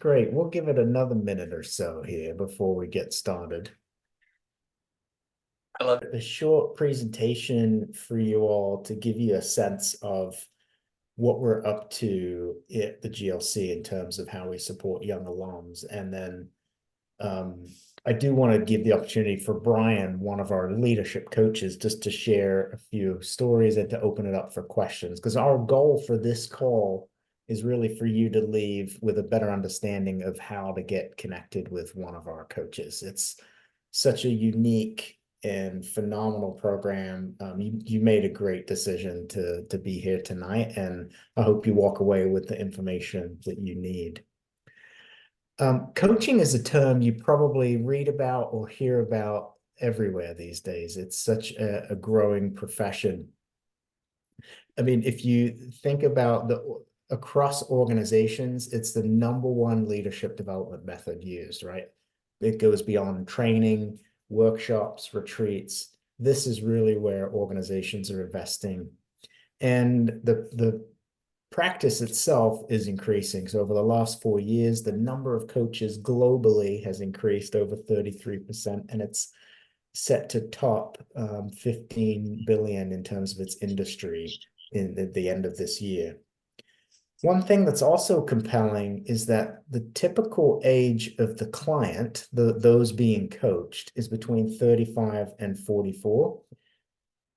great. We'll give it another minute or so here before we get started. I love A short presentation for you all to give you a sense of what we're up to at the GLC in terms of how we support young alums. And then I do want to give the opportunity for Brian, one of our leadership coaches, just to share a few stories and to open it up for questions. Because our goal for this call is really for you to leave with a better understanding of how to get connected with one of our coaches. It's such a unique and phenomenal program. You made a great decision to be here tonight, and I hope you walk away with the information that you need. Coaching is a term you probably read about or hear about everywhere these days. It's such a growing profession. I mean, if you think about across organizations, it's the number one leadership development method used, right? It goes beyond training, workshops, retreats. This is really where organizations are investing. And the practice itself is increasing. So over the last 4 years, the number of coaches globally has increased over 33%, and it's set to top 15 billion in terms of its industry at the end of this year. One thing that's also compelling is that the typical age of the client, those being coached, is between 35 and 44.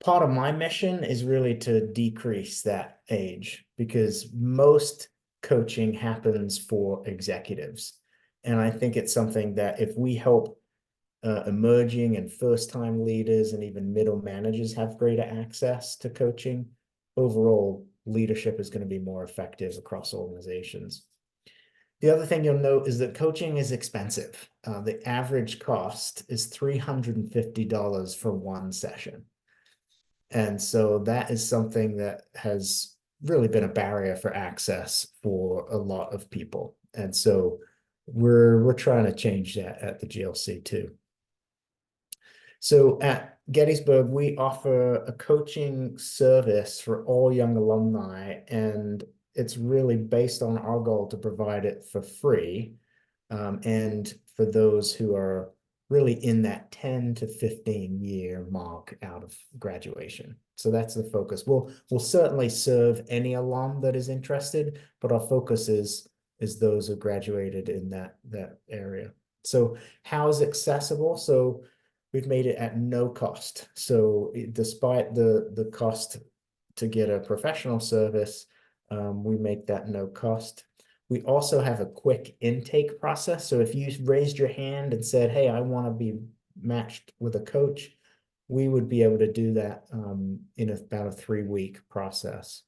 Part of my mission is really to decrease that age because most coaching happens for executives. And I think it's something that if we help emerging and first-time leaders and even middle managers have greater access to coaching, overall leadership is going to be more effective across organizations. The other thing you'll note is that coaching is expensive. The average cost is $350 for one session. And so that is something that has really been a barrier for access for a lot of people. And so we're trying to change that at the GLC too. So at Gettysburg, we offer a coaching service for all young alumni, and it's really based on our goal to provide it for free. And for those who are really in that 10 to 15 year mark out of graduation. So that's the focus. We'll certainly serve any alum that is interested, but our focus is those who graduated in that area. So how is it accessible? So we've made it at no cost. So despite the cost to get a professional service, we make that no cost. We also have a quick intake process. So if you raised your hand and said, hey, I want to be matched with a coach, we would be able to do that in about a 3-week process.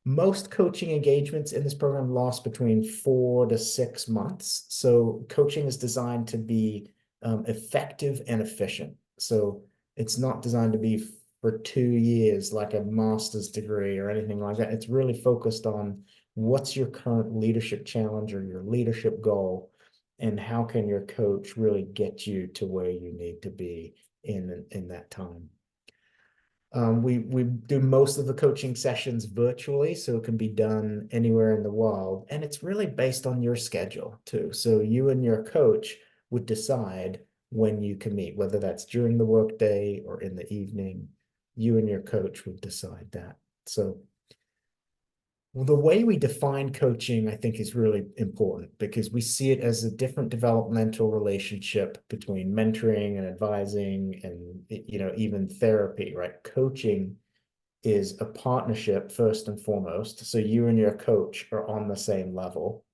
Most coaching engagements in this program last between 4 to 6 months. So coaching is designed to be effective and efficient. So it's not designed to be for 2 years like a master's degree or anything like that. It's really focused on what's your current leadership challenge or your leadership goal, and how can your coach really get you to where you need to be in that time. We do most of the coaching sessions virtually, so it can be done anywhere in the world, and it's really based on your schedule too. So you and your coach would decide when you can meet, whether that's during the workday or in the evening. You and your coach would decide that. So the way we define coaching, I think, is really important because we see it as a different developmental relationship between mentoring and advising and, even therapy, right? Coaching is a partnership first and foremost. So you and your coach are on the same level.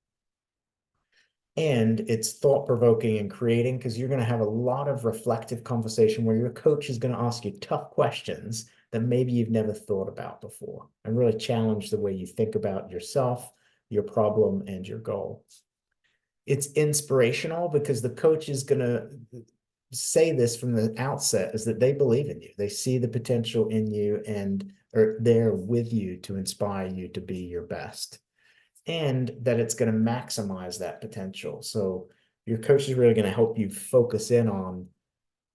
And it's thought-provoking and creating because you're going to have a lot of reflective conversation where your coach is going to ask you tough questions that maybe you've never thought about before and really challenge the way you think about yourself, your problem, and your goal. It's inspirational because the coach is going to say this from the outset, is that they believe in you. They see the potential in you and are there with you to inspire you to be your best, and that it's going to maximize that potential. So your coach is really going to help you focus in on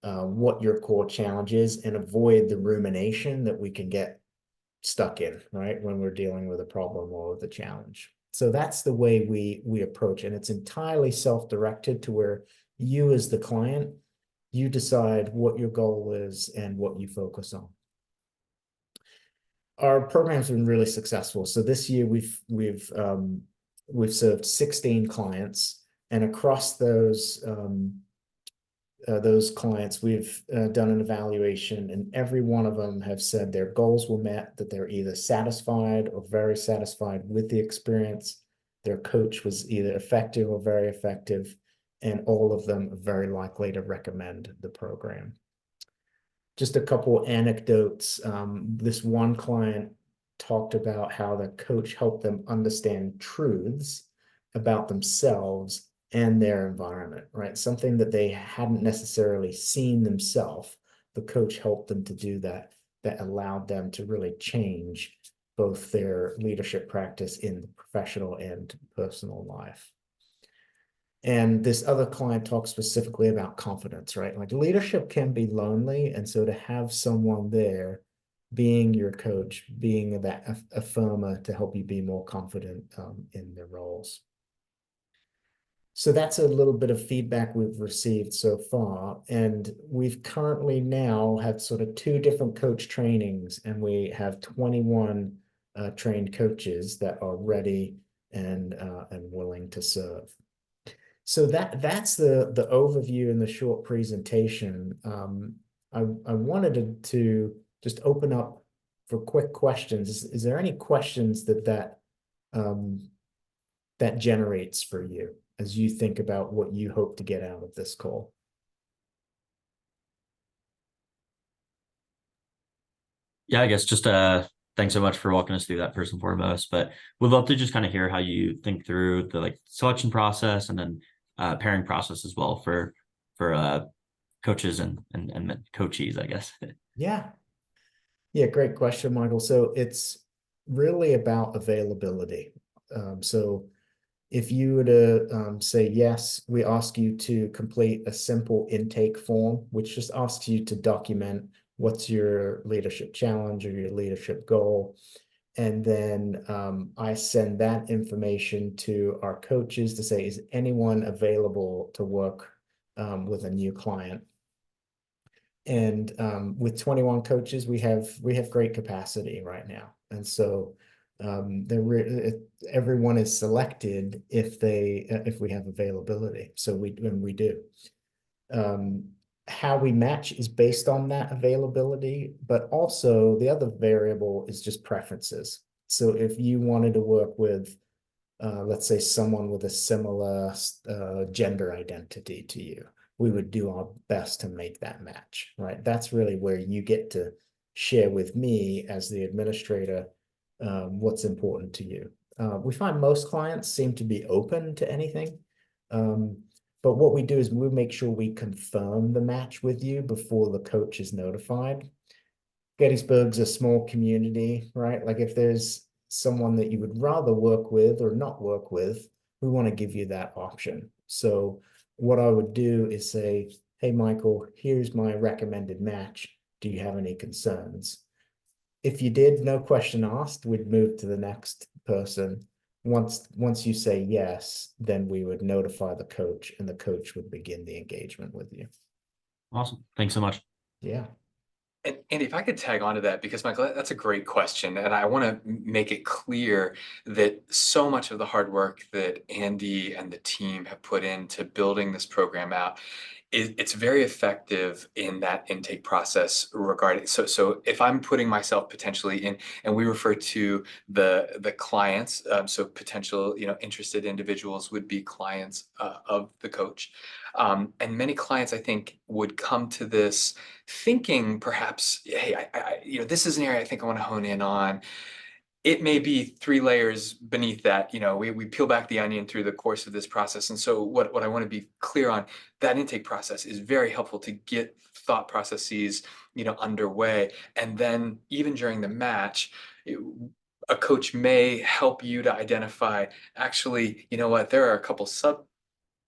what your core challenge is and avoid the rumination that we can get stuck in, right, when we're dealing with a problem or the challenge. So that's the way we approach, and it's entirely self-directed to where you as the client, you decide what your goal is and what you focus on. Our program's been really successful. So this year we've served 16 clients, and across those clients, we've done an evaluation, and every one of them have said their goals were met, that they're either satisfied or very satisfied with the experience. Their coach was either effective or very effective, and all of them are very likely to recommend the program. Just a couple anecdotes. This one client talked about how the coach helped them understand truths about themselves and their environment, right? Something that they hadn't necessarily seen themselves. The coach helped them to do that, that allowed them to really change both their leadership practice in the professional and personal life. And this other client talks specifically about confidence, right? Like leadership can be lonely. And so to have someone there being your coach, being that affirmer to help you be more confident in their roles. So that's a little bit of feedback we've received so far. And we've currently now had sort of 2 different coach trainings, and we have 21 trained coaches that are ready and willing to serve. So that's the overview and the short presentation. I wanted to just open up for quick questions. Is there any questions that generates for you as you think about what you hope to get out of this call? Yeah, I guess just thanks so much for walking us through that first and foremost. But we'd love to just kind of hear how you think through the like selection process and then pairing process as well for coaches and coachees, I guess. Yeah. Yeah, great question, Michael. So it's really about availability. So if you were to say yes, we ask you to complete a simple intake form, which just asks you to document what's your leadership challenge or your leadership goal. And then I send that information to our coaches to say, is anyone available to work with a new client? And with 21 coaches, we have great capacity right now. And so everyone is selected if we have availability. So we do. Um, how we match is based on that availability, but also the other variable is just preferences. So if you wanted to work with, let's say, someone with a similar gender identity to you, we would do our best to make that match, right? That's really where you get to share with me as the administrator what's important to you. We find most clients seem to be open to anything. Um, but what we do is we make sure we confirm the match with you before the coach is notified. Gettysburg's a small community, right? Like if there's someone that you would rather work with or not work with, we want to give you that option. So what I would do is say, hey, Michael, here's my recommended match. Do you have any concerns? If you did, no question asked, we'd move to the next person. Once you say yes, then we would notify the coach, and the coach would begin the engagement with you. Awesome. Thanks so much. Yeah. And Andy, if I could tag on to that, because Michael, that's a great question. And I want to make it clear that so much of the hard work that Andy and the team have put into building this program out, it's very effective in that intake process regarding. So if I'm putting myself potentially in, and we refer to the clients, so potential, interested individuals would be clients of the coach. And many clients, I think, would come to this thinking perhaps, hey, this is an area I think I want to hone in on. It may be 3 layers beneath that. We peel back the onion through the course of this process. And so what I want to be clear on, that intake process is very helpful to get thought processes, underway. And then even during the match, a coach may help you to identify, actually, there are a couple sub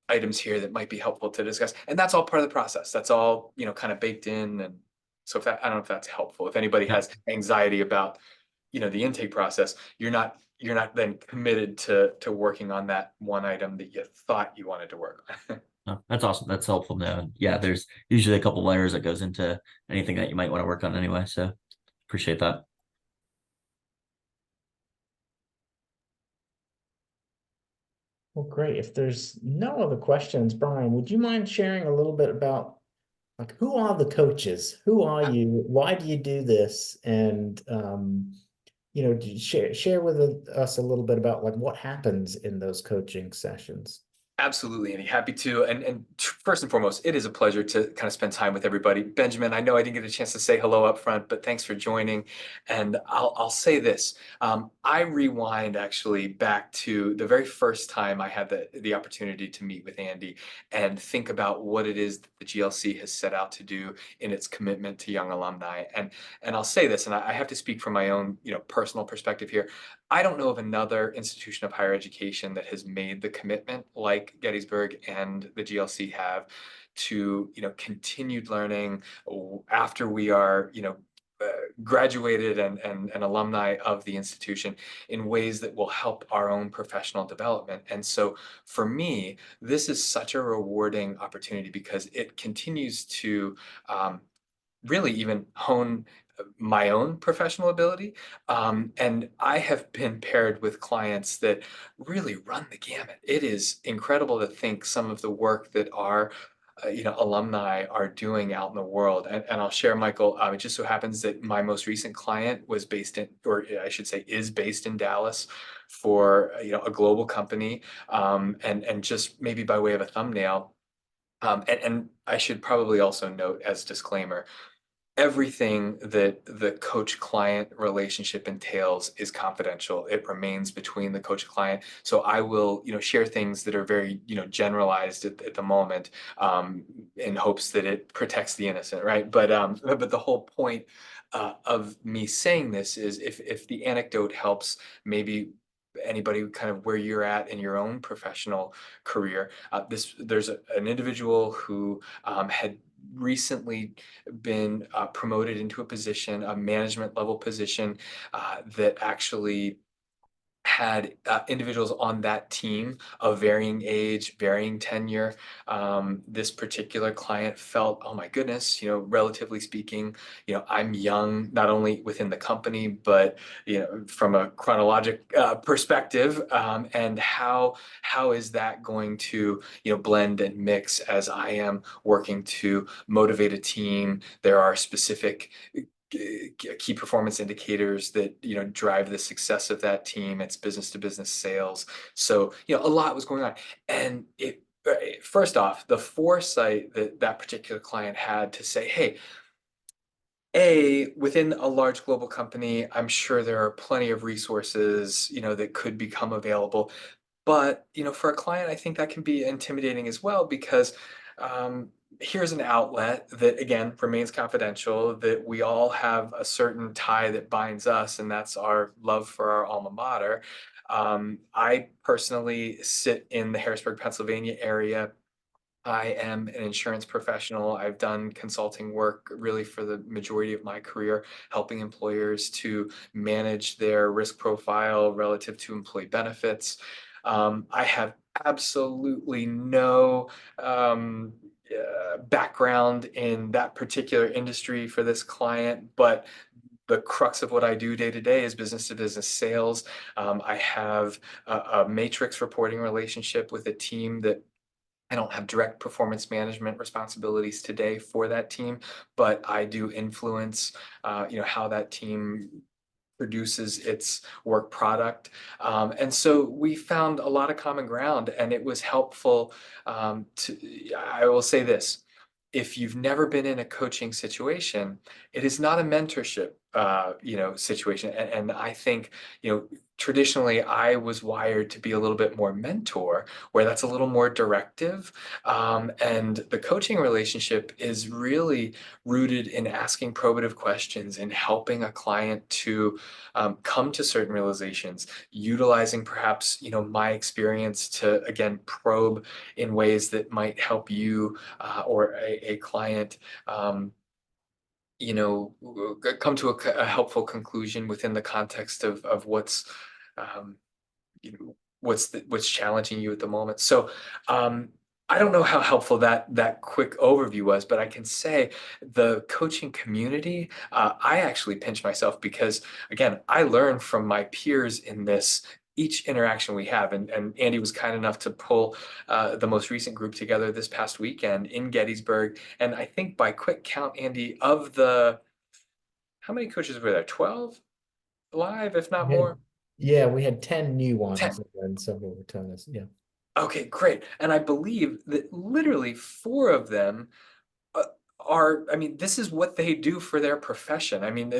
items here that might be helpful to discuss. And that's all part of the process. That's all, kind of baked in. And so I don't know if that's helpful. If anybody Yeah. has anxiety about, the intake process, you're not you're not then committed to working on that one item that you thought you wanted to work on. Oh, that's awesome. That's helpful to know. Yeah, there's usually a couple layers that goes into anything that you might want to work on anyway. So appreciate that. Well, great. If there's no other questions, Brian, would you mind sharing a little bit about like who are the coaches? Who are you? Why do you do this? And share with us a little bit about like what happens in those coaching sessions. Absolutely, Andy. Happy to. And first and foremost, it is a pleasure to kind of spend time with everybody. Benjamin, I know I didn't get a chance to say hello up front, but thanks for joining. And I'll say this. I rewind actually back to the very first time I had the opportunity to meet with Andy and think about what it is that the GLC has set out to do in its commitment to young alumni. And I'll say this, and I have to speak from my own, personal perspective here. I don't know of another institution of higher education that has made the commitment like Gettysburg and the GLC have to, continued learning after we are, graduated and alumni of the institution in ways that will help our own professional development. And so for me, this is such a rewarding opportunity because it continues to really even hone my own professional ability. And I have been paired with clients that really run the gamut. It is incredible to think some of the work that our alumni are doing out in the world. And I'll share, Michael, it just so happens that my most recent client was based in, or I should say is based in Dallas for, a global company. And just maybe by way of a thumbnail, and I should probably also note as disclaimer, everything that the coach-client relationship entails is confidential. It remains between the coach-client. So I will, share things that are very, generalized at the moment, in hopes that it protects the innocent, right? But the whole point of me saying this is if the anecdote helps maybe anybody kind of where you're at in your own professional career. There's an individual who had recently been promoted into a position, a management level position, that actually had individuals on that team of varying age, varying tenure. This particular client felt, oh my goodness, relatively speaking, I'm young, not only within the company, but from a chronologic perspective, and how is that going to blend and mix as I am working to motivate a team? There are specific key performance indicators that drive the success of that team. It's business to business sales. So a lot was going on, and first off, the foresight that that particular client had to say, hey, within a large global company, I'm sure there are plenty of resources that could become available. But, for a client, I think that can be intimidating as well because here's an outlet that, again, remains confidential, that we all have a certain tie that binds us, and that's our love for our alma mater. I personally sit in the Harrisburg, Pennsylvania area. I am an insurance professional. I've done consulting work really for the majority of my career, helping employers to manage their risk profile relative to employee benefits. I have absolutely no background in that particular industry for this client, but the crux of what I do day to day is business to business sales. I have a matrix reporting relationship with a team that I don't have direct performance management responsibilities today for that team, but I do influence, how that team produces its work product. And so we found a lot of common ground, and it was helpful. I will say this. If you've never been in a coaching situation, it is not a mentorship, situation. And I think, traditionally I was wired to be a little bit more mentor, where that's a little more directive. And the coaching relationship is really rooted in asking probative questions and helping a client to come to certain realizations, utilizing perhaps, my experience to, again, probe in ways that might help you or a client come to a helpful conclusion within the context of what's you know, what's challenging you at the moment. So I don't know how helpful that quick overview was, but I can say the coaching community, I actually pinch myself because, again, I learn from my peers in this each interaction we have. And Andy was kind enough to pull the most recent group together this past weekend in Gettysburg. And I think by quick count, Andy, of how many coaches were there? 12 live, if not We had, more? yeah, we had 10 new 10. ones and then several returners. Yeah. Okay, great. And I believe that literally 4 of them uh, I mean, this is what they do for their profession. I mean,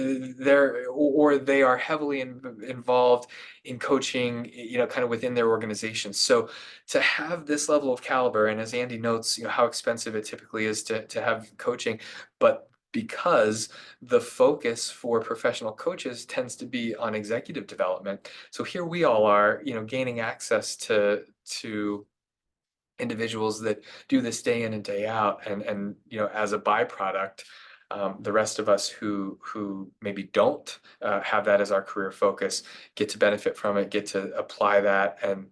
or they are heavily involved in coaching, you know, kind of within their organization. So to have this level of caliber, and as Andy notes, you know, how expensive it typically is to have coaching, but because the focus for professional coaches tends to be on executive development. So here we all are, you know, gaining access to individuals that do this day in and day out, and you know, as a byproduct, the rest of us who maybe don't have that as our career focus get to benefit from it, get to apply that. And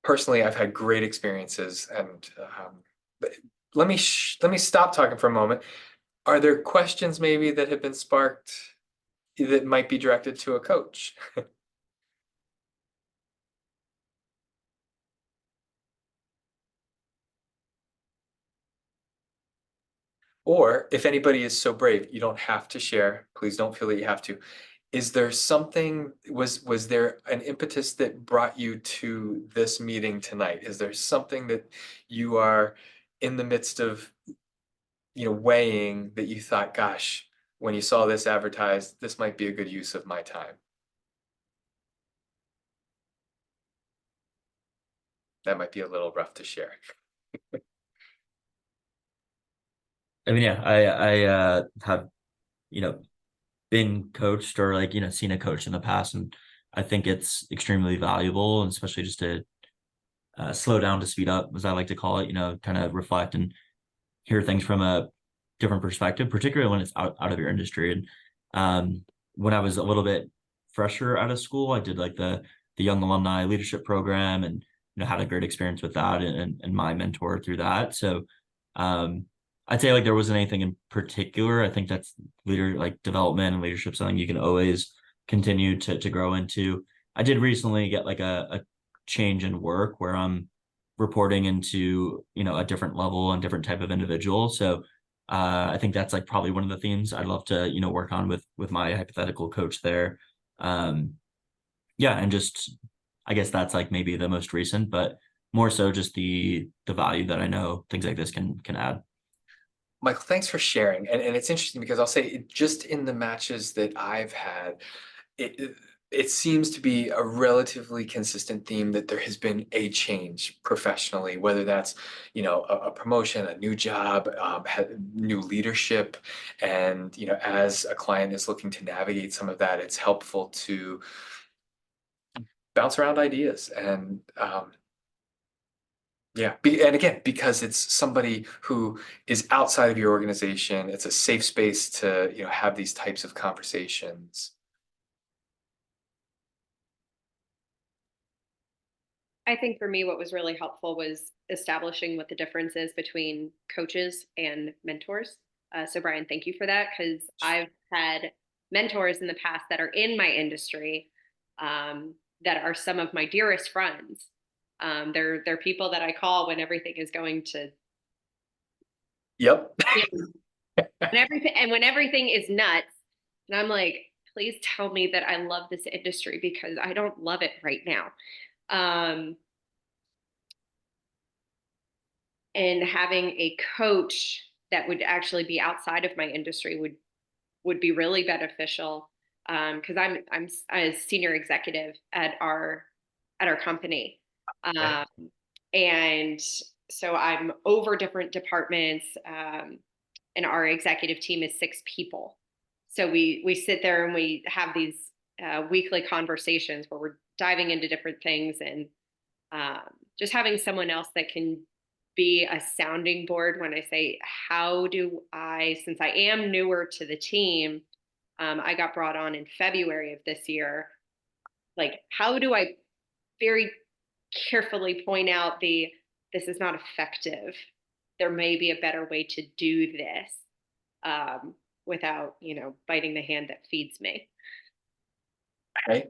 personally, I've had great experiences. And but let me stop talking for a moment. Are there questions maybe that have been sparked that might be directed to a coach? Or if anybody is so brave, you don't have to share. Please don't feel that you have to. Is there something, was there an impetus that brought you to this meeting tonight? Is there something that you are in the midst of, you know, weighing, that you thought, gosh, when you saw this advertised, this might be a good use of my time? That might be a little rough to share. I mean, yeah, I have, you know, been coached or like, you know, seen a coach in the past, and I think it's extremely valuable, and especially just to slow down to speed up, as I like to call it, you know, kind of reflect and hear things from a different perspective, particularly when it's out of your industry. And when I was a little bit fresher out of school, I did like the young alumni leadership program, and you know, had a great experience with that, and my mentor through that. So I'd say like there wasn't anything in particular. I think that's like development and leadership, something you can always continue to grow into. I did recently get like a change in work where I'm reporting into, you know, a different level and different type of individual. So I think that's like probably one of the themes I'd love to, you know, work on with my hypothetical coach there. Um, yeah, and just I guess that's like maybe the most recent, but more so just the value that I know things like this can add. Michael, thanks for sharing. And it's interesting because I'll say just in the matches that I've had, it it seems to be a relatively consistent theme that there has been a change professionally, whether that's, you know, a promotion, a new job, new leadership. And, you know, as a client is looking to navigate some of that, it's helpful to bounce around ideas. And yeah, and again, because it's somebody who is outside of your organization, it's a safe space to, you know, have these types of conversations. I think for me, what was really helpful was establishing what the difference is between coaches and mentors. So, Brian, thank you for that, because I've had mentors in the past that are in my industry, that are some of my dearest friends. They're people that I call when everything is going to, Yep. you know, when everything is nuts, and I'm like, please tell me that I love this industry, because I don't love it right now. Um, and having a coach that would actually be outside of my industry would be really beneficial, because I'm a senior executive at our company, Okay. um, and so I'm over different departments, and our executive team is 6 people. So we sit there and we have these weekly conversations where we're diving into different things, and um, just having someone else that can be a sounding board when I say, how do I, since I am newer to the team, I got brought on in February of this year. like, how do I very carefully point out this is not effective. There may be a better way to do this, without, biting the hand that feeds me. Okay.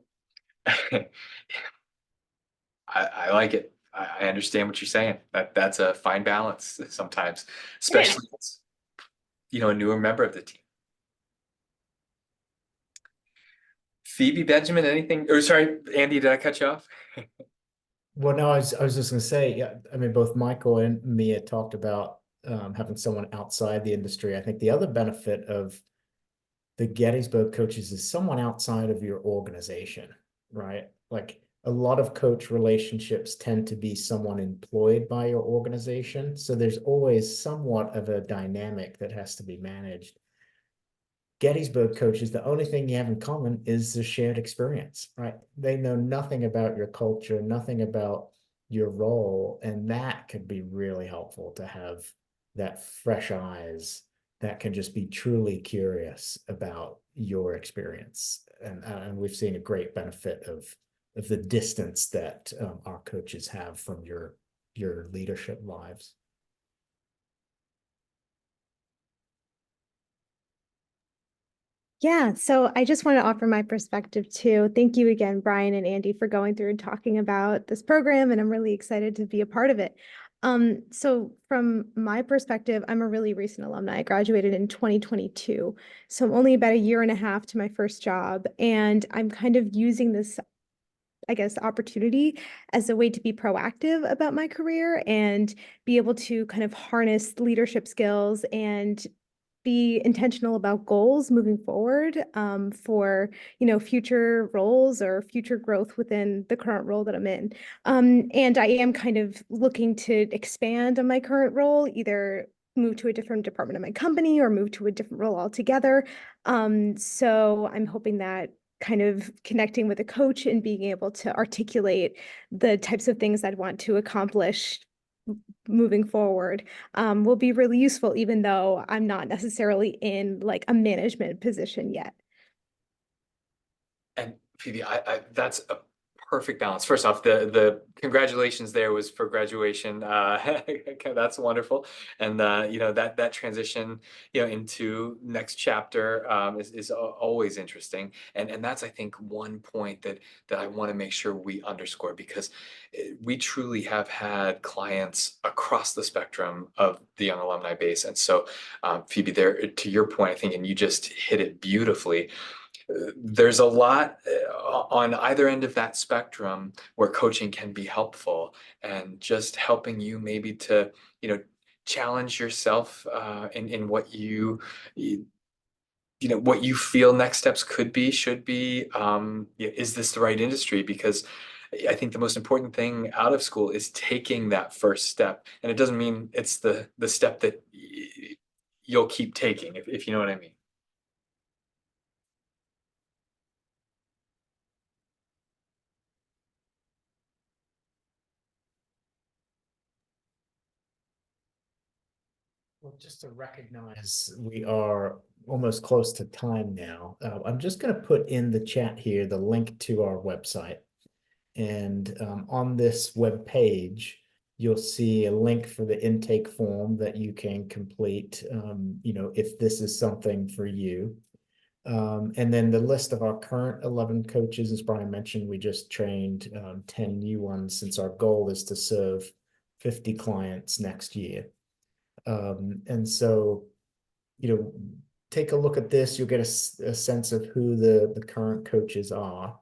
I like it. I understand what you're saying. That's a fine balance sometimes, It is. especially as, a newer member of the team. Phoebe, Benjamin, anything? Or sorry, Andy, did I cut you off? Well, no, I was just gonna say, yeah, I mean, both Michael and Mia talked about having someone outside the industry. I think the other benefit of the Gettysburg coaches is someone outside of your organization, right? Like a lot of coach relationships tend to be someone employed by your organization. So there's always somewhat of a dynamic that has to be managed. Gettysburg coaches, the only thing you have in common is the shared experience, right? They know nothing about your culture, nothing about your role, and that could be really helpful to have that fresh eyes that can just be truly curious about your experience. And we've seen a great benefit of the distance that our coaches have from your leadership lives. Yeah, so I just want to offer my perspective too. Thank you again, Brian and Andy, for going through and talking about this program, and I'm really excited to be a part of it. So from my perspective, I'm a really recent alumni. I graduated in 2022, so I'm only about a year and a half to my first job, and I'm kind of using this, I guess, opportunity as a way to be proactive about my career and be able to kind of harness leadership skills and be intentional about goals moving forward, for future roles or future growth within the current role that I'm in. And I am kind of looking to expand on my current role, either move to a different department of my company or move to a different role altogether. So I'm hoping that kind of connecting with a coach and being able to articulate the types of things I'd want to accomplish moving forward, will be really useful, even though I'm not necessarily in like a management position yet. And Phoebe, that's a perfect balance. First off, the congratulations there was for graduation. That's wonderful. And that transition, into next chapter is always interesting. And that's, I think, one point that I want to make sure we underscore, because we truly have had clients across the spectrum of the young alumni base. And so, Phoebe, there, to your point, I think, and you just hit it beautifully, there's a lot on either end of that spectrum where coaching can be helpful, and just helping you maybe to, challenge yourself in what what you feel next steps could be, should be. Is this the right industry? Because I think the most important thing out of school is taking that first step, and it doesn't mean it's the step that you'll keep taking, if you know what I mean. Well, just to recognize we are almost close to time now, I'm just going to put in the chat here the link to our website. And on this web page, you'll see a link for the intake form that you can complete, if this is something for you. And then the list of our current 11 coaches, as Brian mentioned, we just trained 10 new ones, since our goal is to serve 50 clients next year. And so, take a look at this. You'll get a sense of who the current coaches are.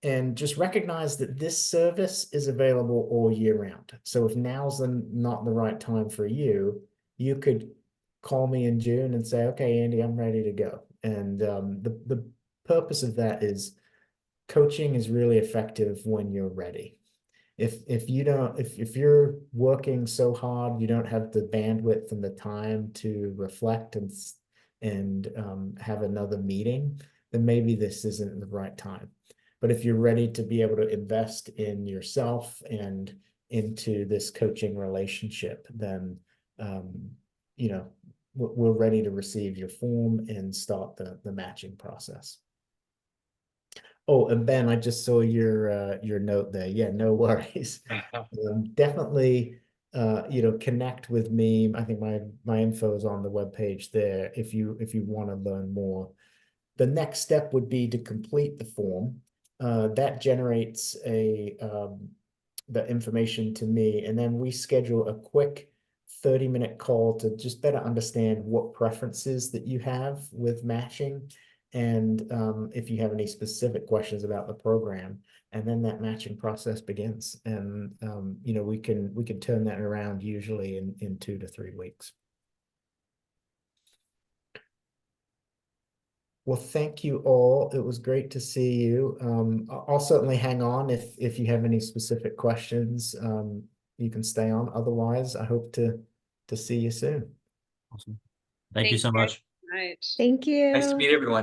And just recognize that this service is available all year round. So if now's not the right time for you, you could call me in June and say, okay, Andy, I'm ready to go. And the purpose of that is coaching is really effective when you're ready. If you don't, if you're working so hard, you don't have the bandwidth and the time to reflect and have another meeting, then maybe this isn't the right time. But if you're ready to be able to invest in yourself and into this coaching relationship, then we're ready to receive your form and start the matching process. Oh, and Ben, I just saw your note there. Yeah, no worries. Definitely, connect with me. I think my info is on the webpage there if you want to learn more. The next step would be to complete the form. That generates the information to me, and then we schedule a quick 30-minute call to just better understand what preferences that you have with matching, and if you have any specific questions about the program. And then that matching process begins, and we can turn that around usually in 2 to 3 weeks. Well, thank you all. It was great to see you. I'll certainly hang on if you have any specific questions. You can stay on. Otherwise, I hope to see you soon. Awesome. Thank you so much. Right. Thank you. Nice to meet everyone.